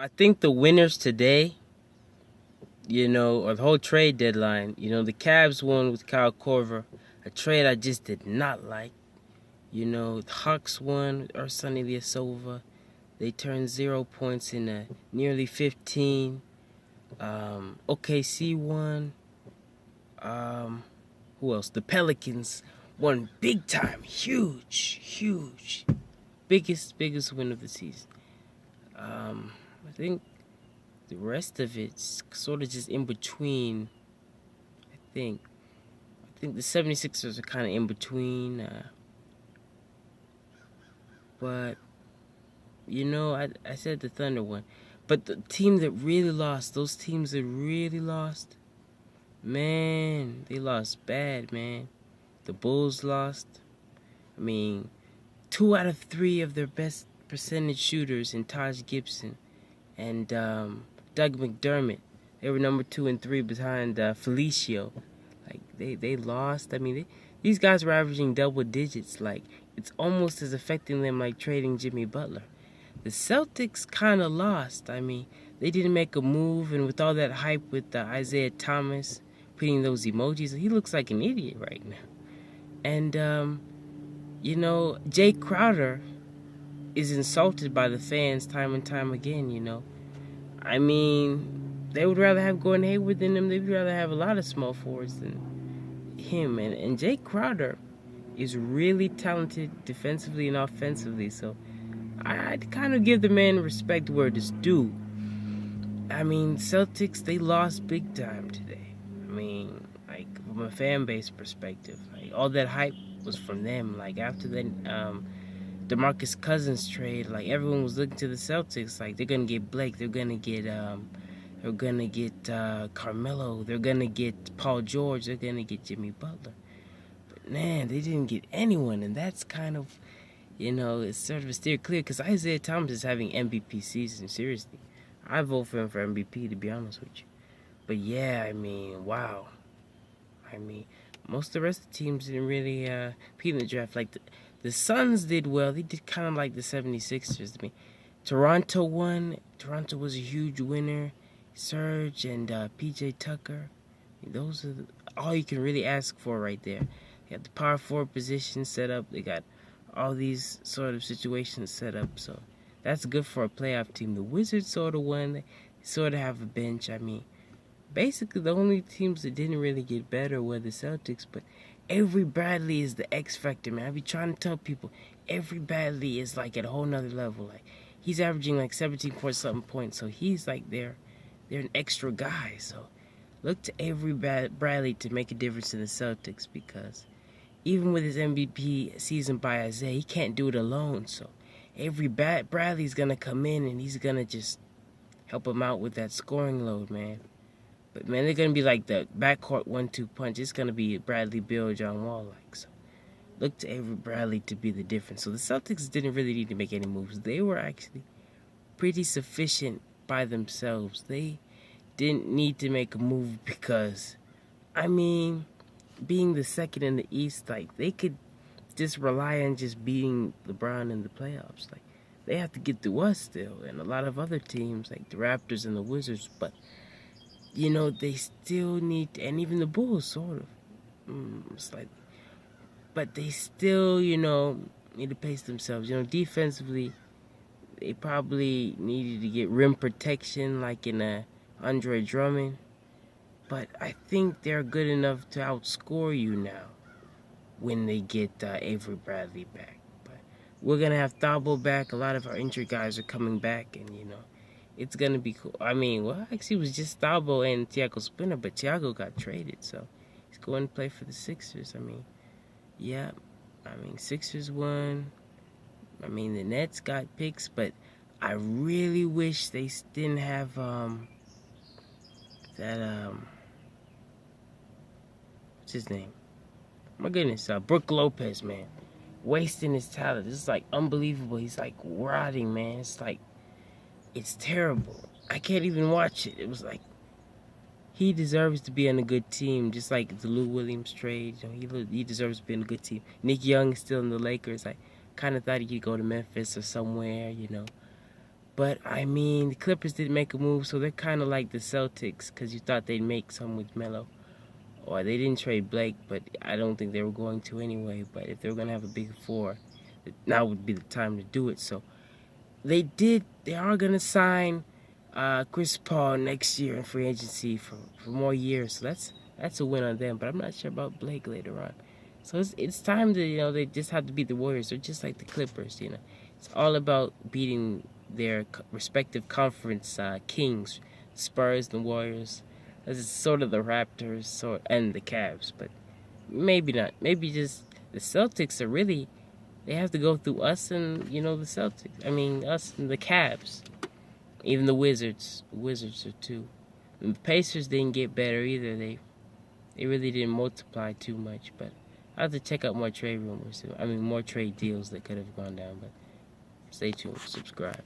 I think the winners today, or the whole trade deadline, the Cavs won with Kyle Korver, a trade I just did not like. The Hawks won with Ersan Ilyasova. They turned 0 points into nearly 15. OKC won. Who else? The Pelicans won big time. Huge. Biggest win of the season. I think the rest of it's sort of just in between. I think the 76ers are kind of in between. But, I said the Thunder won. But the team that really lost, those teams that really lost, man, they lost bad, man. The Bulls lost. I mean, 2 out of 3 of their best percentage shooters in Taj Gibson and Doug McDermott. They were number 2 and 3 behind Felicio. Like, they lost. I mean, these guys were averaging double digits. Like, it's almost as affecting them like trading Jimmy Butler. The Celtics kind of lost. I mean, they didn't make a move, and with all that hype with Isaiah Thomas putting those emojis, he looks like an idiot right now. And, Jay Crowder is insulted by the fans time and time again. I mean, they would rather have Gordon Hayward than him. They would rather have a lot of small forwards than him. And Jay Crowder is really talented defensively and offensively. So I'd kind of give the man respect where it is due. I mean, Celtics, they lost big time today. I mean, like, from a fan base perspective, like, all that hype was from them. Like, after that DeMarcus Cousins trade, like, everyone was looking to the Celtics. Like, they're gonna get Blake, they're gonna get Carmelo, they're gonna get Paul George, they're gonna get Jimmy Butler. But man, they didn't get anyone, and that's kind of, it's sort of a steer clear, because Isaiah Thomas is having MVP season. Seriously, I vote for him for MVP, to be honest with you. But yeah, I mean, wow. I mean, most of the rest of the teams didn't really compete in the draft. Like, the Suns did well. They did kind of like the 76ers. I mean, Toronto won. Toronto was a huge winner. Serge and PJ Tucker. I mean, those are all you can really ask for right there. They got the power forward position set up. They got all these sort of situations set up. So that's good for a playoff team. The Wizards sort of won. They sort of have a bench. I mean, basically the only teams that didn't really get better were the Celtics. But Avery Bradley is the X factor, man. I be trying to tell people, Avery Bradley is like at a whole nother level. Like, he's averaging like 17 point something points. So he's like they're an extra guy. So look to Avery Bradley to make a difference in the Celtics, because even with his MVP season by Isaiah, he can't do it alone. So Avery Bradley's going to come in and he's going to just help him out with that scoring load, man. But, man, they're going to be like the backcourt 1-2 punch. It's going to be Bradley, Beal, John Wall. Like, so look to Avery Bradley to be the difference. So the Celtics didn't really need to make any moves. They were actually pretty sufficient by themselves. They didn't need to make a move because, I mean, being the second in the East, like, they could just rely on just beating LeBron in the playoffs. Like, they have to get through us still, and a lot of other teams like the Raptors and the Wizards. But they still need, and even the Bulls, sort of, slightly. But they still, need to pace themselves. Defensively, they probably needed to get rim protection, like in Andre Drummond. But I think they're good enough to outscore you now when they get Avery Bradley back. But we're going to have Thabo back. A lot of our injured guys are coming back, and, it's going to be cool. I mean, well, actually, it was just Thabo and Thiago Spinner, but Thiago got traded, so he's going to play for the Sixers. I mean, yeah. I mean, Sixers won. I mean, the Nets got picks, but I really wish they didn't have what's his name? My goodness, Brook Lopez, man. Wasting his talent. This is like unbelievable. He's like rotting, man. It's terrible. I can't even watch it. It was like, he deserves to be on a good team, just like the Lou Williams trade. He deserves to be on a good team. Nick Young is still in the Lakers. I kind of thought he could go to Memphis or somewhere, But I mean, the Clippers didn't make a move, so they're kind of like the Celtics, because you thought they'd make some with Melo. Or they didn't trade Blake, but I don't think they were going to anyway. But if they were going to have a big four, now would be the time to do it. So they are going to sign Chris Paul next year in free agency for more years. So that's a win on them. But I'm not sure about Blake later on. So it's time to, they just have to beat the Warriors. They're just like the Clippers, It's all about beating their respective conference kings, Spurs and Warriors. This is sort of the Raptors and the Cavs, but maybe not. Maybe just the Celtics are really, they have to go through us and, the Celtics. I mean, us and the Cavs. Even the Wizards. The Wizards are too. And the Pacers didn't get better either. They really didn't multiply too much, but I have to check out more trade rumors. More trade deals that could have gone down, but stay tuned. Subscribe.